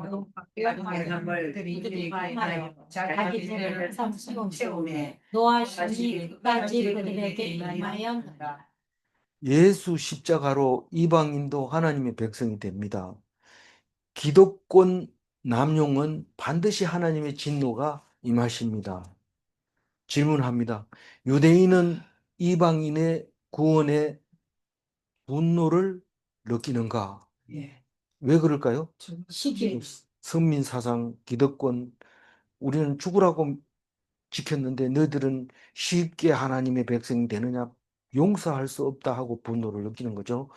말함을 그들이 구하여 자기 죄를 삼시고 채우매 노하심이 끝까지 그들에게 임하였느니라. 예수 십자가로 이방인도 하나님의 백성이 됩니다. 기독권 남용은 반드시 하나님의 진노가 임하십니다. 질문합니다. 유대인은 이방인의 구원에 분노를 느끼는가? 예. 왜 그럴까요? 시기 선민 사상, 기득권, 우리는 죽으라고 지켰는데 너희들은 쉽게 하나님의 백성이 되느냐? 용서할 수 없다 하고 분노를 느끼는 거죠.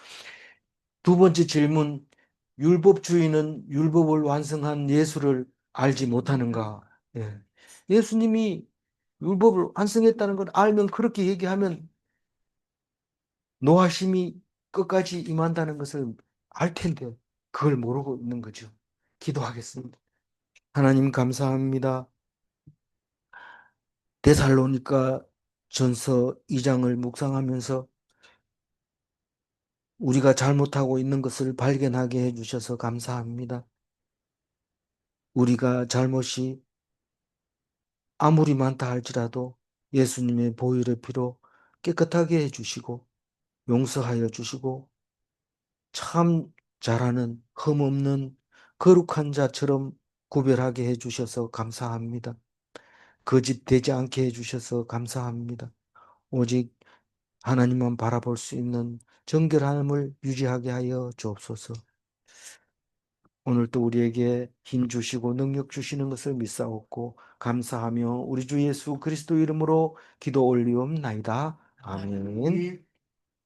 두 번째 질문, 율법주의는 율법을 완성한 예수를 알지 못하는가? 예. 예수님이 율법을 완성했다는 걸 알면 그렇게 얘기하면 노하심이 끝까지 임한다는 것을 알 텐데 그걸 모르고 있는 거죠. 기도하겠습니다. 하나님 감사합니다. 데살로니가 전서 2장을 묵상하면서 우리가 잘못하고 있는 것을 발견하게 해주셔서 감사합니다. 우리가 잘못이 아무리 많다 할지라도 예수님의 보혈의 피로 깨끗하게 해주시고 용서하여 주시고 참 잘하는 흠없는 거룩한 자처럼 구별하게 해주셔서 감사합니다. 거짓되지 않게 해주셔서 감사합니다. 오직 하나님만 바라볼 수 있는 정결함을 유지하게 하여 주옵소서. 오늘도 우리에게 힘 주시고 능력 주시는 것을 믿사옵고 감사하며 우리 주 예수 그리스도 이름으로 기도 올리옵나이다. 아멘.